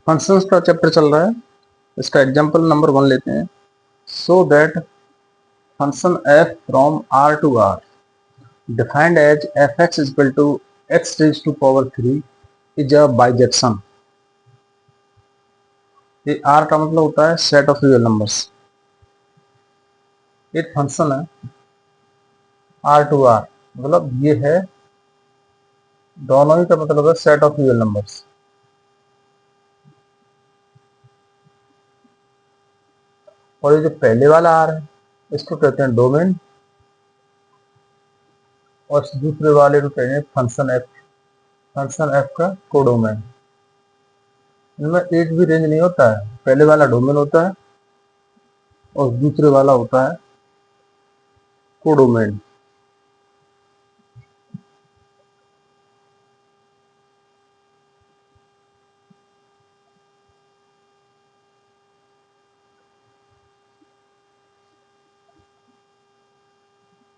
Functions का chapter चल रहा है। इसका एग्जांपल नंबर 1 लेते हैं। So that function f from r to r defined as fx is equal to x raised to power 3 is a bijection। ये r का मतलब होता है सेट ऑफ रियल नंबर्स। एक फंक्शन है r to r, मतलब ये है दोनों ही का मतलब है सेट ऑफ रियल नंबर्स। और ये जो पहले वाला r है इसको कहते हैं डोमेन, और इस दूसरे वाले को कहते हैं फंक्शन f। फंक्शन f का कोडोमेन। इनमें एक भी रेंज नहीं होता है। पहले वाला डोमेन होता है और दूसरे वाला होता है कोडोमेन।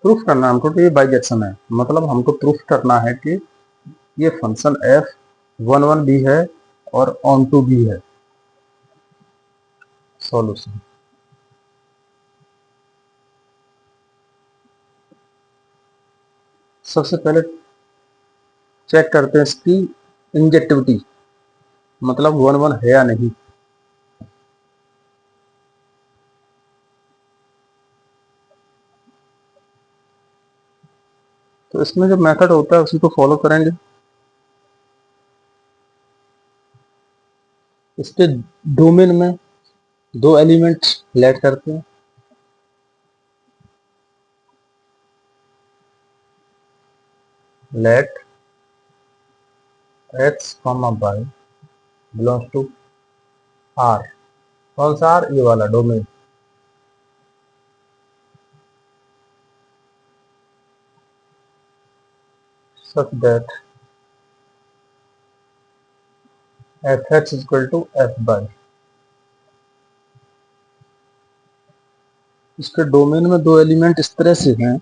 प्रूफ करना हमको कि ये बाइजेक्शन है, मतलब हमको प्रूफ करना है कि ये फंक्शन f 1 भी है और ऑन टू भी है। सॉल्यूशन सबसे पहले चेक करते हैं इसकी इंजेक्टिविटी, मतलब 1 है या नहीं। तो इसमें जो मेथड होता है उसी को फॉलो करेंगे। इसके डोमेन में दो एलिमेंट लेट करते हैं। Let x, y belongs to r। कौन सा r? ये वाला domain. such that fx is equal to f/। इसके डोमेन में दो एलिमेंट इस तरह से हैं,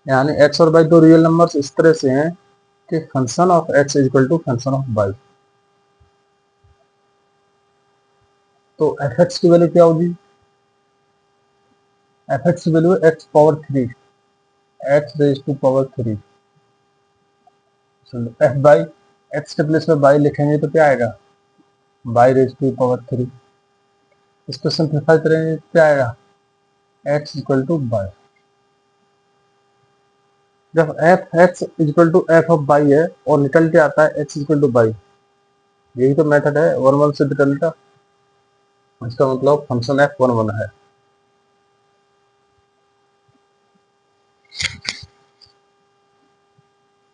यानी x और y दो रियल नंबर्स इस तरह से हैं कि function of x is equal to function of y। तो fx की वैल्यू क्या होगी? fx की value x power 3, x raise to power 3। f y x के प्लेस में y लिखेंगे तो क्या आएगा? y raise to power 3। इसको सिंप्लीफाई करेंगे क्या आएगा? x equal to y। जब f x इक्वल टू f ऑफ y है और निकल के आता है x इक्वल टू y, यही तो मेथड है 1 1 से निकलता। इसका मतलब फंक्शन f 1 1 है।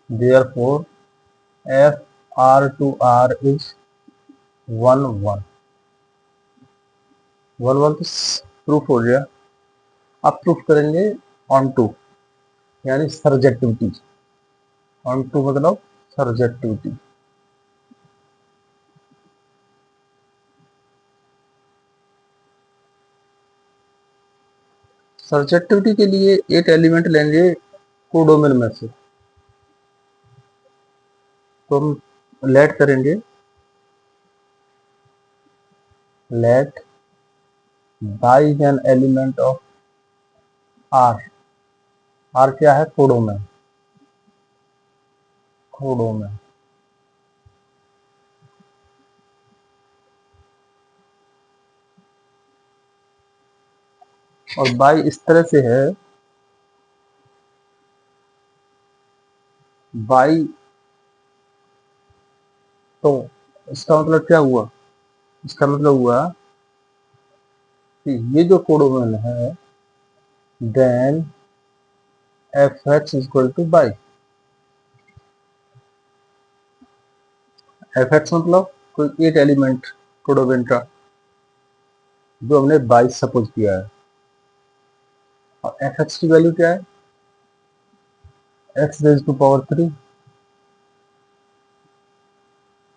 Therefore f r to r is 1 1। 1 1 तो प्रूफ हो गया। अब प्रूफ करेंगे ऑन टू, यानी सर्जेक्टिविटी। ऑन टू मतलब सर्जेक्टिविटी। सर्जेक्टिविटी के लिए एक एलिमेंट लेंगे कोडोमेन में से। तो हम लेट करेंगे, let y an element of R. R क्या है? कोडोमेन। कोडोमेन और बाई इस तरह से है, बाई। तो इसका मतलब क्या हुआ? इसका मतलब हुआ कि ये जो कोडोमेन है then f x equal to y. F x मतलब कोई एक एलिमेंट कोडोमेन का जो हमने बाई सपोज किया है। और एफ एक्स की वैल्यू क्या है? X raise to power 3।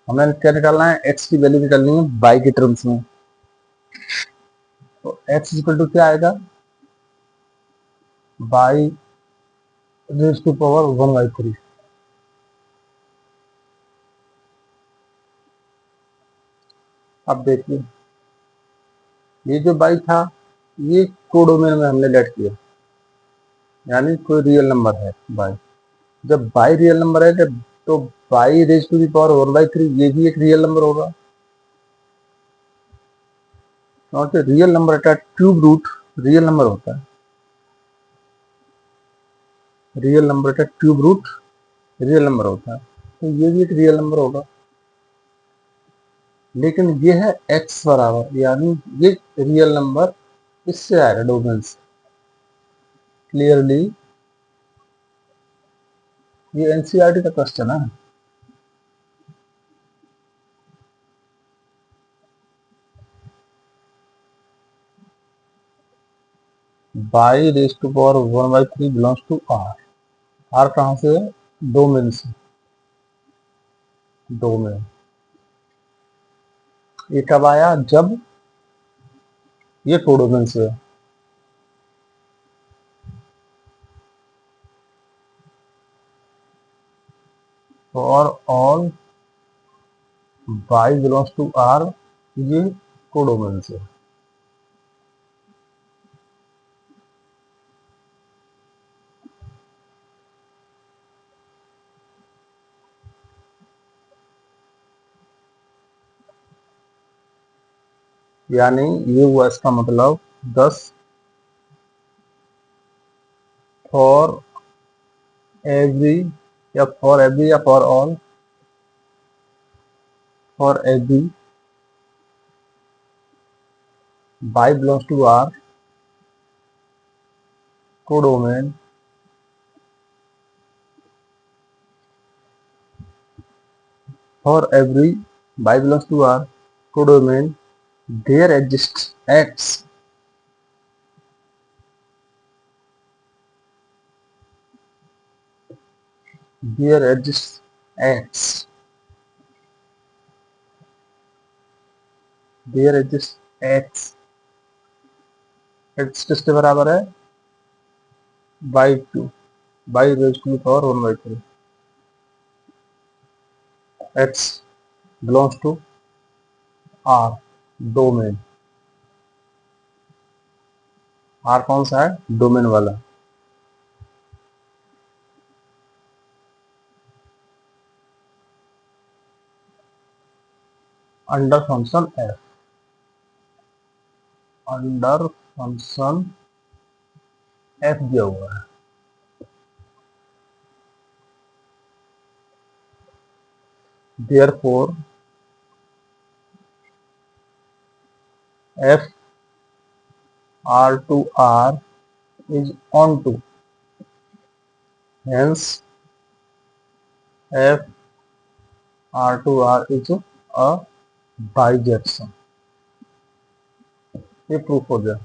हमें क्या निकालना है? एक्स की वैल्यू निकालनी है बाई के टर्म्स में। तो एक्स इक्वल टू क्या आएगा? Y raise to power 1/3। अब देखिए, ये जो बाई था ये कोडोमेन में हमने लेट किया, यानी कोई रियल नंबर है बाई। जब बाई रियल नंबर है तो y raise to the power 1/3 ये भी एक रियल नंबर होगा, क्योंकि रियल नंबर का क्यूब रूट रियल नंबर होता है। रियल नंबर का क्यूब रूट रियल नंबर होता है, तो ये भी एक रियल नंबर होगा। लेकिन ये है x बराबर, यानी ये रियल नंबर इससे आएगा डोमेन से। क्लियरली ये एनसीईआरटी का क्वेश्चन है। Y raise to power 1/3 belongs to R. R कहाँ से है? डोमेन से। डोमेन ये कब आया? जब ये कोडोमेन से है। For all y belongs to R, ये कोडोमेन से है। यानी ये हुआ इसका मतलब 10 फॉर एवरी, या फॉर एवरी या for all, for every y belongs to R codomain for every y belongs to R codomain there exists x there exists x there exists x x किसके बराबर है? Y to, y raise to power 1/3। x belongs to R domain. R कौन सा है? Domain वाला। Under function f, under function f दिया हुआ है। therefore f r to r is onto, hence f r to r is a bijection। ये proof हो गया।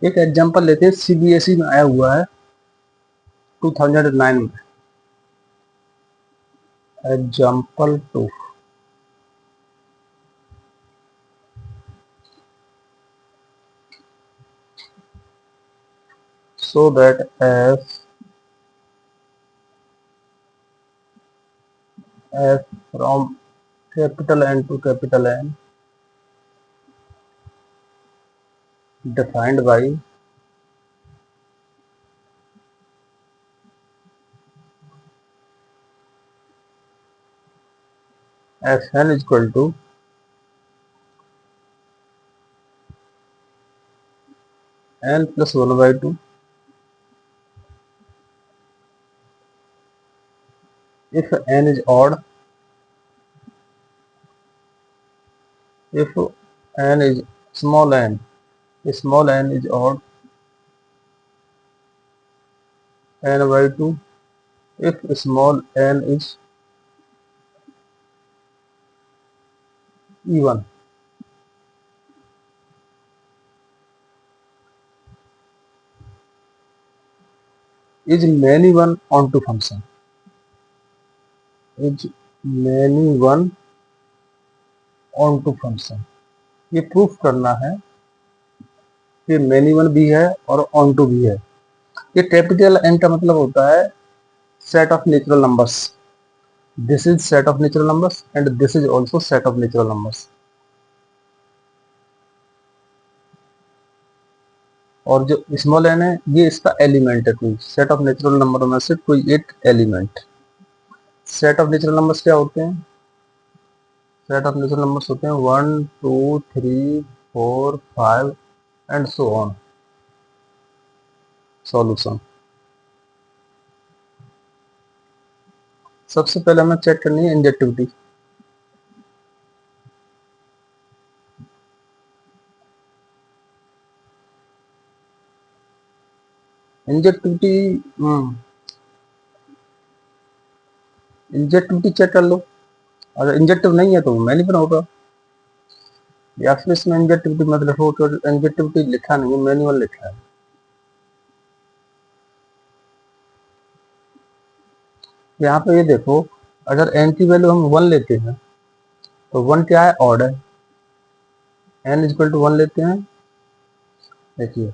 एक एग्जांपल लेते हैं, सीबीएसई में आया हुआ है 2009 में। Example 2, so that f from capital N to capital N defined by fn is equal to n plus 1/2 if n is odd, if n is small n is odd, n/2 if small n is E1 is many one onto function, is many one onto function। ये proof करना है कि many one भी है और onto भी है। ये कैपिटल N का मतलब होता है set of natural numbers, this is set of natural numbers and this is also set of natural numbers। और जो स्मॉल n है ये इसका एलिमेंट है, कोई सेट ऑफ नेचुरल नंबर में से कोई एक element. Set of natural numbers क्या होते हैं? सेट ऑफ नेचुरल नंबर्स होते हैं 1 2 3 4 5 एंड सो ऑन। सॉल्यूशन सबसे पहले हमें चेक करनी है इंजेक्टिविटी। इंजेक्टिविटी इंजेक्टिविटी चेक कर लो। अगर इंजेक्टिव नहीं है तो मैं नहीं बनाऊंगा, या फिर इसमें इंजेक्टिविटी मत लिखो, तो इंजेक्टिविटी लिखा नहीं है, मैनुअल लिखा है। यहाँ पे ये देखो, अगर n की वैल्यू हम 1 लेते हैं तो 1 क्या है? ऑड है। n इक्वल टू 1 लेते हैं, देखिए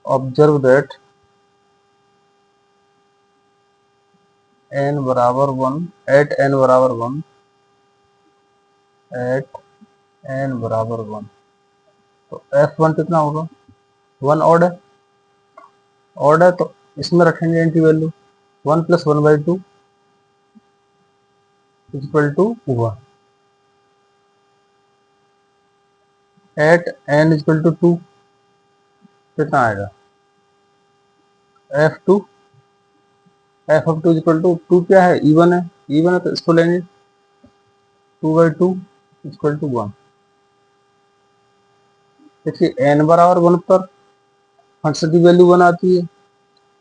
ऑब्जर्व दैट n बराबर 1 एट n बराबर 1 एट n बराबर 1, तो f1 कितना होगा? 1 ऑड है, ऑड है तो इसमें रखेंगे n की वैल्यू 1 plus 1/2 equal to 1 at n equal to 2 कितना आएगा? f2 f of 2 equal to 2 क्या है? इवन है, इवन है तो इसको लेंगे 2/2 इक्वल टू 1। देखिए n बराबर 1 पर फंक्शन की वैल्यू 1 आती है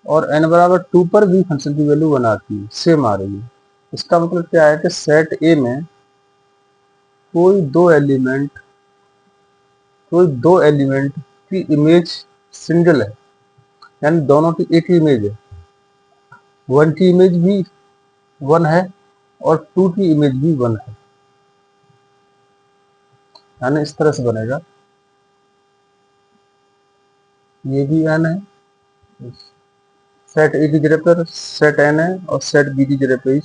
और n बराबर 2 पर भी फंक्शन की वैल्यू 1 आती है, सेम आ रही है। इसका मतलब क्या है कि सेट ए में कोई दो एलिमेंट की इमेज सिंगल है, यानी दोनों की एक ही इमेज है। 1 की इमेज भी 1 है और 2 की इमेज भी 1 है, यानी इस तरह से बनेगा। ये भी n है, सेट ए की जगह पर सेट n है और सेट बी की जगह पर